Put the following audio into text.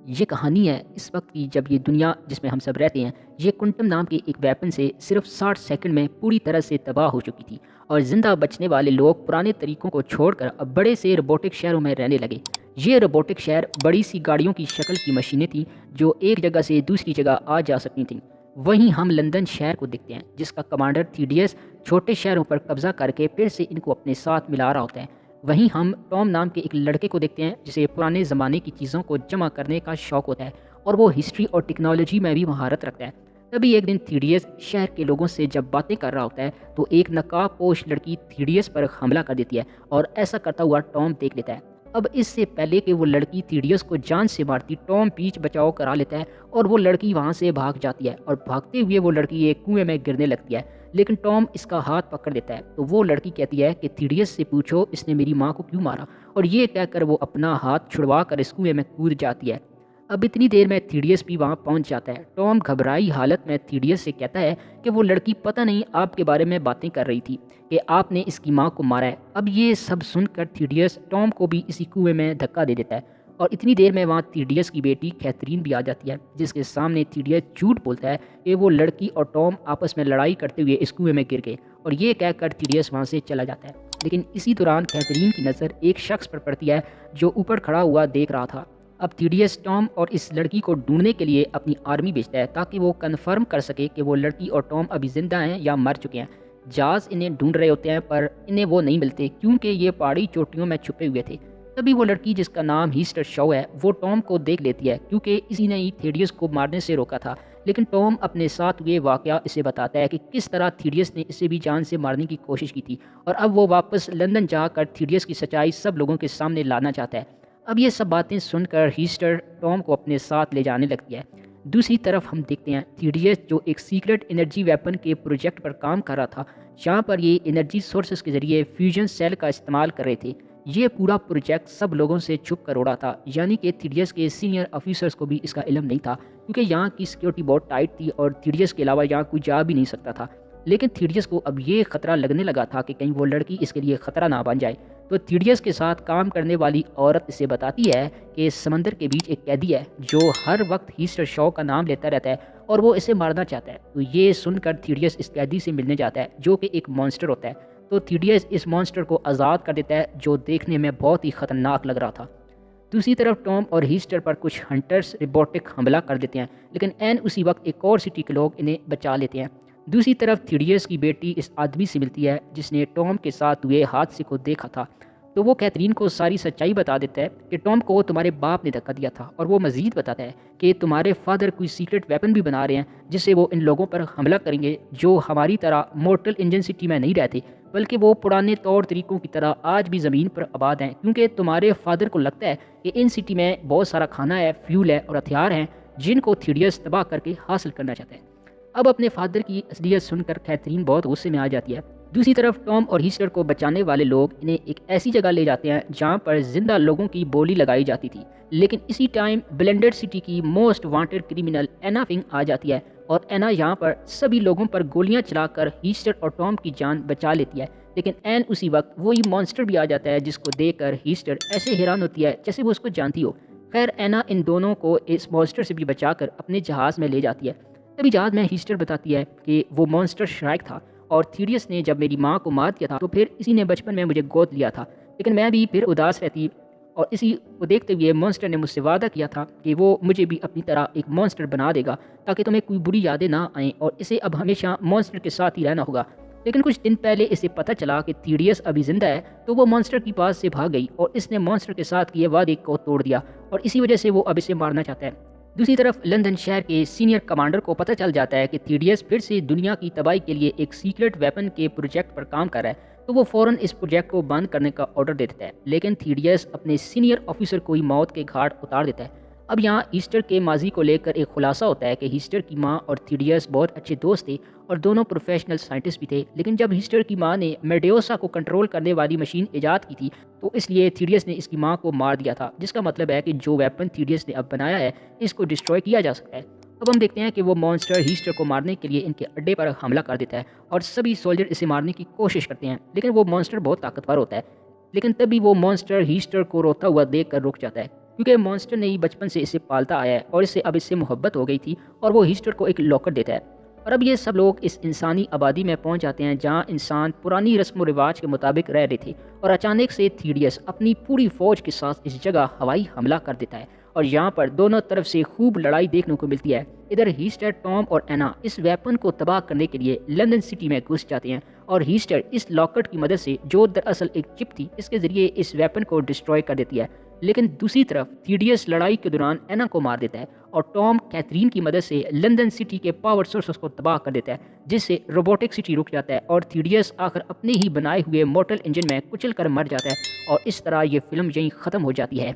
یہ کہانی ہے اس وقت کی جب یہ دنیا جس میں ہم سب رہتے ہیں یہ کنٹم نام کے ایک ویپن سے صرف 60 سیکنڈ میں پوری طرح سے تباہ ہو چکی تھی اور زندہ بچنے والے لوگ پرانے طریقوں کو چھوڑ کر اب بڑے سے روبوٹک شہروں میں رہنے لگے۔ یہ روبوٹک شہر بڑی سی گاڑیوں کی شکل کی مشینیں تھیں جو ایک جگہ سے دوسری جگہ آ جا سکتی تھیں۔ وہیں ہم لندن شہر کو دیکھتے ہیں جس کا کمانڈر تھیڈیس چھوٹے شہروں پر قبضہ کر کے پھر سے ان کو اپنے ساتھ ملا رہا ہوتا ہے۔ وہیں ہم ٹام نام کے ایک لڑکے کو دیکھتے ہیں جسے پرانے زمانے کی چیزوں کو جمع کرنے کا شوق ہوتا ہے اور وہ ہسٹری اور ٹیکنالوجی میں بھی مہارت رکھتا ہے۔ تبھی ایک دن تھیڈیس شہر کے لوگوں سے جب باتیں کر رہا ہوتا ہے تو ایک نقاب پوش لڑکی تھیڈیس پر حملہ کر دیتی ہے اور ایسا کرتا ہوا ٹام دیکھ لیتا ہے۔ اب اس سے پہلے کہ وہ لڑکی تھیڈیس کو جان سے مارتی، ٹام پیچھ بچاؤ کرا لیتا ہے اور وہ لڑکی وہاں سے بھاگ جاتی ہے اور بھاگتے ہوئے وہ لڑکی ایک کنویں میں گرنے لگتی ہے، لیکن ٹام اس کا ہاتھ پکڑ لیتا ہے تو وہ لڑکی کہتی ہے کہ تھیڈیس سے پوچھو اس نے میری ماں کو کیوں مارا، اور یہ کہہ کر وہ اپنا ہاتھ چھڑوا کر اس کنویں میں کود جاتی ہے۔ اب اتنی دیر میں تھیڈیس بھی وہاں پہنچ جاتا ہے۔ ٹام گھبرائی حالت میں تھیڈیس سے کہتا ہے کہ وہ لڑکی پتہ نہیں آپ کے بارے میں باتیں کر رہی تھی کہ آپ نے اس کی ماں کو مارا ہے۔ اب یہ سب سن کر تھیڈیس ٹام کو بھی اسی کنویں میں دھکا دے دیتا ہے اور اتنی دیر میں وہاں تھیڈیس کی بیٹی کیتھرین بھی آ جاتی ہے جس کے سامنے تھیڈیس جھوٹ بولتا ہے کہ وہ لڑکی اور ٹام آپس میں لڑائی کرتے ہوئے اس کنویں میں گر گئے، اور یہ کہہ کر تھیڈیس وہاں سے چلا جاتا ہے۔ لیکن اسی دوران کیتھرین کی نظر ایک شخص پر پڑتی ہے جو اوپر کھڑا ہوا دیکھ رہا تھا۔ اب تھیڈیس ٹام اور اس لڑکی کو ڈھونڈنے کے لیے اپنی آرمی بھیجتا ہے تاکہ وہ کنفرم کر سکے کہ وہ لڑکی اور ٹام ابھی زندہ ہیں یا مر چکے ہیں۔ جاز انہیں ڈھونڈ رہے ہوتے ہیں پر انہیں وہ نہیں ملتے کیونکہ یہ پہاڑی چوٹیوں میں چھپے ہوئے تھے۔ تبھی وہ لڑکی جس کا نام ہیسٹر شو ہے وہ ٹام کو دیکھ لیتی ہے کیونکہ اسی نے ہی تھیڈیس کو مارنے سے روکا تھا، لیکن ٹام اپنے ساتھ ہوئے واقعہ اسے بتاتا ہے کہ کس طرح تھیڈیس نے اسے بھی جان سے مارنے کی کوشش کی تھی، اور اب وہ واپس لندن جا کر تھیڈیس کی سچائی سب لوگوں کے سامنے لانا چاہتا ہے۔ اب یہ سب باتیں سن کر ہیسٹر ٹام کو اپنے ساتھ لے جانے لگتی ہے۔ دوسری طرف ہم دیکھتے ہیں تھیڈیس جو ایک سیکرٹ انرجی ویپن کے پروجیکٹ پر کام کر رہا تھا، جہاں پر یہ انرجی سورسز کے ذریعے فیوژن سیل کا استعمال کر رہے تھے۔ یہ پورا پروجیکٹ سب لوگوں سے چھپ کر اڑا تھا، یعنی کہ تھیڈیس کے سینئر آفیسرز کو بھی اس کا علم نہیں تھا کیونکہ یہاں کی سیکیورٹی بہت ٹائٹ تھی اور تھیڈیس کے علاوہ یہاں کوئی جا بھی نہیں سکتا تھا۔ لیکن تھیڈیس کو اب یہ خطرہ لگنے لگا تھا کہ کہیں وہ لڑکی اس کے لیے خطرہ نہ بن جائے، تو تھیڈیس کے ساتھ کام کرنے والی عورت اسے بتاتی ہے کہ سمندر کے بیچ ایک قیدی ہے جو ہر وقت ہیسٹر شو کا نام لیتا رہتا ہے اور وہ اسے مارنا چاہتا ہے۔ تو یہ سن کر تھیڈیس اس قیدی سے ملنے جاتا ہے جو کہ ایک مانسٹر ہوتا ہے، تو تھیڈیس اس مانسٹر کو آزاد کر دیتا ہے جو دیکھنے میں بہت ہی خطرناک لگ رہا تھا۔ دوسری طرف ٹام اور ہیسٹر پر کچھ ہنٹرز روبوٹک حملہ کر دیتے ہیں، لیکن عین اسی وقت ایک اور سٹی کے لوگ انہیں بچا لیتے ہیں۔ دوسری طرف تھیڈیس کی بیٹی اس آدمی سے ملتی ہے جس نے ٹام کے ساتھ ہوئے حادثے کو دیکھا تھا، تو وہ کیتھرین کو ساری سچائی بتا دیتا ہے کہ ٹام کو تمہارے باپ نے دھکا دیا تھا، اور وہ مزید بتاتا ہے کہ تمہارے فادر کوئی سیکرٹ ویپن بھی بنا رہے ہیں جس سے وہ ان لوگوں پر حملہ کریں گے جو ہماری طرح مورٹل انجن سٹی میں نہیں رہتے، بلکہ وہ پرانے طور طریقوں کی طرح آج بھی زمین پر آباد ہیں، کیونکہ تمہارے فادر کو لگتا ہے کہ ان سٹی میں بہت سارا کھانا ہے، فیول ہے اور ہتھیار ہیں جن کو تھیڈیس تباہ کر کے حاصل کرنا چاہتا ہے۔ اب اپنے فادر کی اصلیت سن کر کیتھرین بہت غصے میں آ جاتی ہے۔ دوسری طرف ٹام اور ہیسٹر کو بچانے والے لوگ انہیں ایک ایسی جگہ لے جاتے ہیں جہاں پر زندہ لوگوں کی بولی لگائی جاتی تھی، لیکن اسی ٹائم بلینڈر سٹی کی موسٹ وانٹڈ کرمنل اینا فنگ آ جاتی ہے اور اینا یہاں پر سبھی لوگوں پر گولیاں چلا کر ہیسٹر اور ٹام کی جان بچا لیتی ہے، لیکن عین اسی وقت وہی مانسٹر بھی آ جاتا ہے جس کو دیکھ کر ہیسٹر ایسے حیران ہوتی ہے جیسے وہ اس کو جانتی ہو۔ خیر اینا ان دونوں کو اس مانسٹر سے بھی بچا کر اپنے جہاز میں لے جاتی ہے۔ تبھی جہاز میں ہیسٹر بتاتی ہے کہ وہ مانسٹر شرائک تھا اور تھیڈیس نے جب میری ماں کو مار دیا تھا تو پھر اسی نے بچپن میں مجھے گود لیا تھا، لیکن میں بھی پھر اداس رہتی، اور اسی کو دیکھتے ہوئے مانسٹر نے مجھ سے وعدہ کیا تھا کہ وہ مجھے بھی اپنی طرح ایک مانسٹر بنا دے گا تاکہ تمہیں کوئی بری یادیں نہ آئیں، اور اسے اب ہمیشہ مانسٹر کے ساتھ ہی رہنا ہوگا۔ لیکن کچھ دن پہلے اسے پتہ چلا کہ تھیڈیس ابھی زندہ ہے، تو وہ مانسٹر کے پاس سے بھاگ گئی اور اس نے مانسٹر کے ساتھ کیے وعدے کو توڑ دیا، اور اسی وجہ سے وہ اب اسے مارنا چاہتا ہے۔ دوسری طرف لندن شہر کے سینئر کمانڈر کو پتہ چل جاتا ہے کہ تھیڈیس پھر سے دنیا کی تباہی کے لیے ایک سیکرٹ ویپن کے پروجیکٹ پر کام کر رہا ہے، تو وہ فوراً اس پروجیکٹ کو بند کرنے کا آرڈر دے دیتا ہے، لیکن تھیڈیس اپنے سینئر آفیسر کو ہی موت کے گھاٹ اتار دیتا ہے۔ اب یہاں ہیسٹر کے ماضی کو لے کر ایک خلاصہ ہوتا ہے کہ ہیسٹر کی ماں اور تھیڈیس بہت اچھے دوست تھے اور دونوں پروفیشنل سائنٹسٹ بھی تھے، لیکن جب ہیسٹر کی ماں نے میڈیوسا کو کنٹرول کرنے والی مشین ایجاد کی تھی تو اس لیے تھیڈیس نے اس کی ماں کو مار دیا تھا، جس کا مطلب ہے کہ جو ویپن تھیڈیس نے اب بنایا ہے اس کو ڈسٹروائے کیا جا سکتا ہے۔ اب ہم دیکھتے ہیں کہ وہ مانسٹر ہیسٹر کو مارنے کے لیے ان کے اڈے پر حملہ کر دیتا ہے اور سبھی سولجر اسے مارنے کی کوشش کرتے ہیں، لیکن وہ مانسٹر بہت طاقتور ہوتا ہے، لیکن تبھی وہ مانسٹر ہیسٹر کو روتا ہوا دیکھ کر رک جاتا ہے۔ کیونکہ مانسٹر نے ہی بچپن سے اسے پالتا آیا ہے اور اسے اب اس سے محبت ہو گئی تھی اور وہ ہیسٹر کو ایک لاکر دیتا ہے۔ اور اب یہ سب لوگ اس انسانی آبادی میں پہنچ جاتے ہیں جہاں انسان پرانی رسم و رواج کے مطابق رہ رہے تھے، اور اچانک سے تھیڈیس اپنی پوری فوج کے ساتھ اس جگہ ہوائی حملہ کر دیتا ہے اور یہاں پر دونوں طرف سے خوب لڑائی دیکھنے کو ملتی ہے۔ ادھر ہیسٹر، ٹام اور اینا اس ویپن کو تباہ کرنے کے لیے لندن سٹی میں گھس جاتے ہیں، اور ہیسٹر اس لاکٹ کی مدد سے، جو دراصل ایک چپ تھی، اس کے ذریعے اس ویپن کو ڈسٹروائے کر دیتی ہے۔ لیکن دوسری طرف تھیڈیس لڑائی کے دوران اینا کو مار دیتا ہے اور ٹام کیتھرین کی مدد سے لندن سٹی کے پاور سورسز کو تباہ کر دیتا ہے، جس سے روبوٹک سٹی رک جاتا ہے اور تھیڈیس آخر اپنے ہی بنائے ہوئے مورٹل انجن میں کچل کر مر جاتا ہے، اور اس طرح یہ فلم یہیں ختم ہو جاتی ہے۔